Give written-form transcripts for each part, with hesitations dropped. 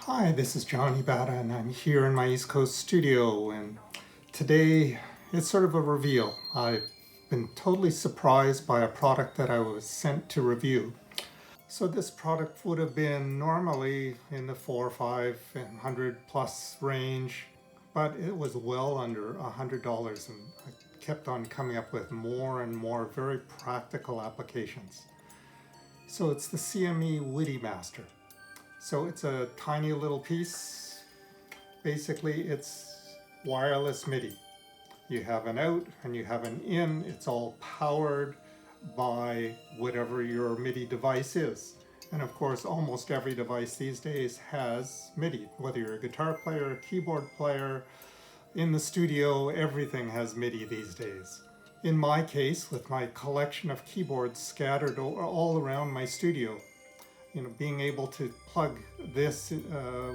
Hi, this is John Ebata, and I'm here in my East Coast studio, and today it's sort of a reveal. I've been totally surprised by a product that I was sent to review. So this product would have been normally in the $400-500 plus range, but it was well under $100, and I kept on coming up with more and more very practical applications. So it's the CME Widi Master. So it's a tiny little piece. Basically, it's wireless MIDI. You have an out and you have an in. It's all powered by whatever your MIDI device is. And of course, almost every device these days has MIDI. Whether you're a guitar player, a keyboard player, in the studio, everything has MIDI these days. In my case, with my collection of keyboards scattered all around my studio, being able to plug this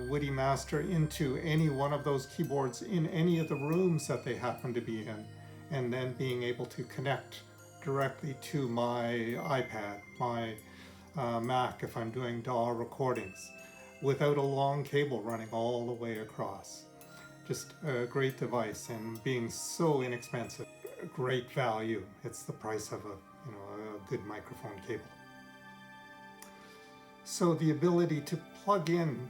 WidiMaster into any one of those keyboards in any of the rooms that they happen to be in, and then being able to connect directly to my iPad, my Mac if I'm doing DAW recordings, without a long cable running all the way across. Just a great device, and being so inexpensive, great value. It's the price of a good microphone cable. So the ability to plug in,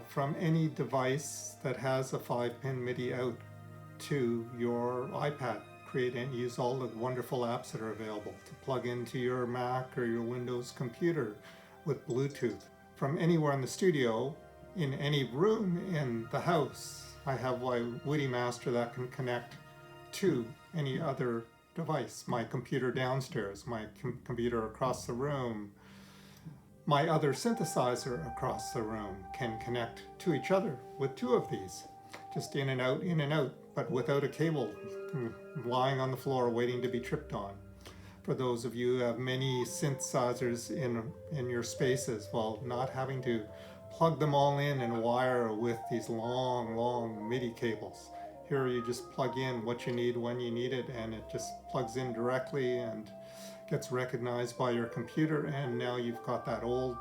from any device that has a 5-pin MIDI out to your iPad, create and use all the wonderful apps that are available to plug into your Mac or your Windows computer with Bluetooth. From anywhere in the studio, in any room in the house, I have my WidiMaster that can connect to any other device. My computer downstairs, my computer across the room, my other synthesizer across the room can connect to each other with two of these. Just in and out, but without a cable lying on the floor waiting to be tripped on. For those of you who have many synthesizers in your spaces, well, not having to plug them all in and wire with these long MIDI cables. Here you just plug in what you need when you need it, and it just plugs in directly and gets recognized by your computer, and now you've got that old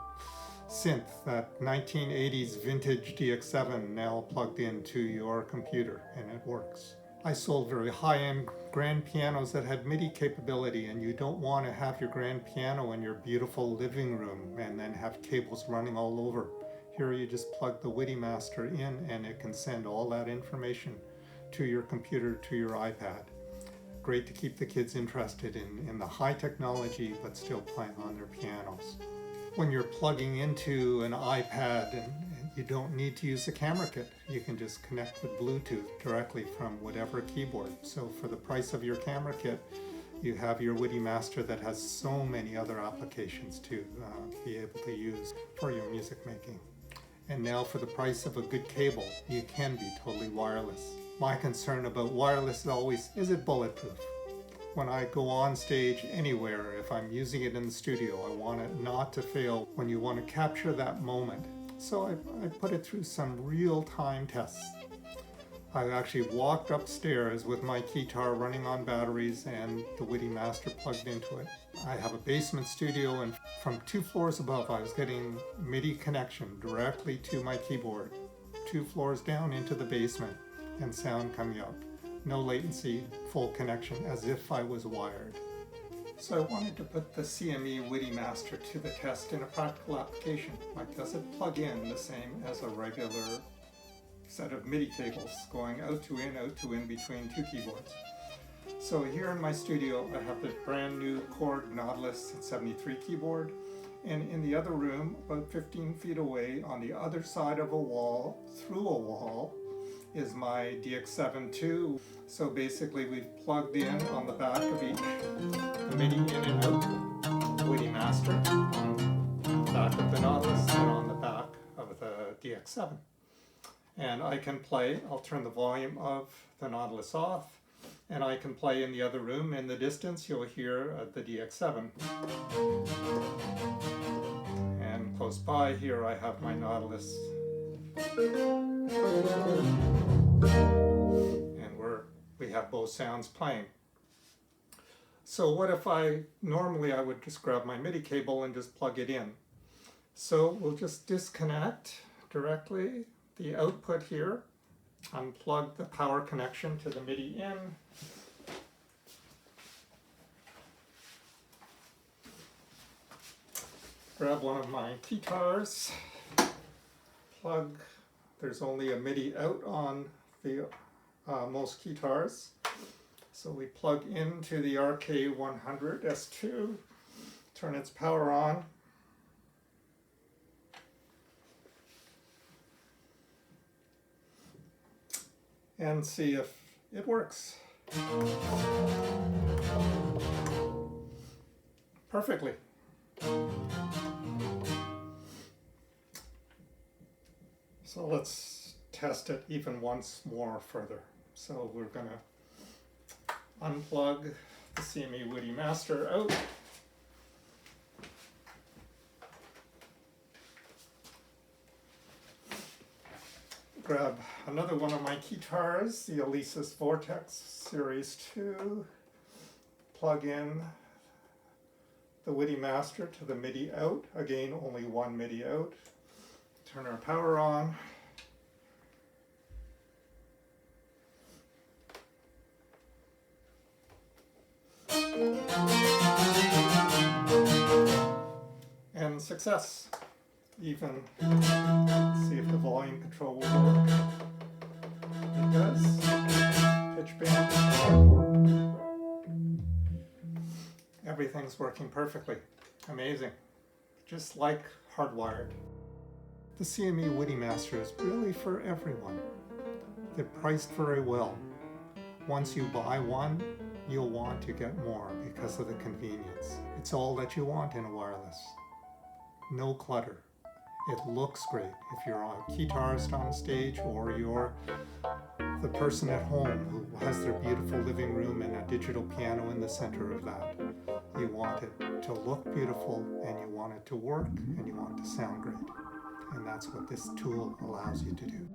synth, that 1980s vintage DX7 now plugged into your computer, and it works. I sold very high-end grand pianos that had MIDI capability, and you don't want to have your grand piano in your beautiful living room and then have cables running all over. Here you just plug the WidiMaster in, and it can send all that information to your computer, to your iPad. Great to keep the kids interested in the high technology, but still playing on their pianos. When you're plugging into an iPad, and you don't need to use a camera kit, you can just connect with Bluetooth directly from whatever keyboard. So for the price of your camera kit, you have your WidiMaster that has so many other applications to be able to use for your music making. And now for the price of a good cable, you can be totally wireless. My concern about wireless is always, is it bulletproof? When I go on stage anywhere, if I'm using it in the studio, I want it not to fail when you want to capture that moment. So I put it through some real-time tests. I actually walked upstairs with my guitar running on batteries and the WidiMaster plugged into it. I have a basement studio, and from 2 floors above I was getting MIDI connection directly to my keyboard. 2 floors down into the basement, and sound coming out. No latency, full connection, as if I was wired. So I wanted to put the CME Widi Master to the test in a practical application. Like, does it plug in the same as a regular set of MIDI cables going out to in between 2 keyboards? So here in my studio, I have the brand new Chord Nautilus 73 keyboard, and in the other room, about 15 feet away, on the other side of a wall, through a wall, is my DX7 II. So basically we've plugged in on the back of each, the MIDI in and out, WidiMaster, on the back of the Nautilus, and on the back of the DX7. And I can play, I'll turn the volume of the Nautilus off, and I can play in the other room. In the distance you'll hear the DX7. And close by here I have my Nautilus. And we have both sounds playing. So what if normally I would just grab my MIDI cable and just plug it in. So we'll just disconnect, directly the output here, unplug the power connection to the MIDI in, grab one of my guitars, plug, there's only a MIDI out on the most guitars, so we plug into the RK100 S2, turn its power on, and see if it works. Perfectly. So let's test it even once more further. So we're going to unplug the CME Widi Master out. Grab another one of my guitars, the Alesis Vortex Series 2, plug in the WidiMaster to the MIDI out, again only one MIDI out, turn our power on, and success. Even see if the volume control will work. It does. Pitch bend. Everything's working perfectly. Amazing. Just like hardwired. The CME Widi Master is really for everyone. They're priced very well. Once you buy one, you'll want to get more because of the convenience. It's all that you want in a wireless. No clutter. It looks great. If you're a guitarist on stage or you're the person at home who has their beautiful living room and a digital piano in the center of that, you want it to look beautiful and you want it to work and you want it to sound great. And that's what this tool allows you to do.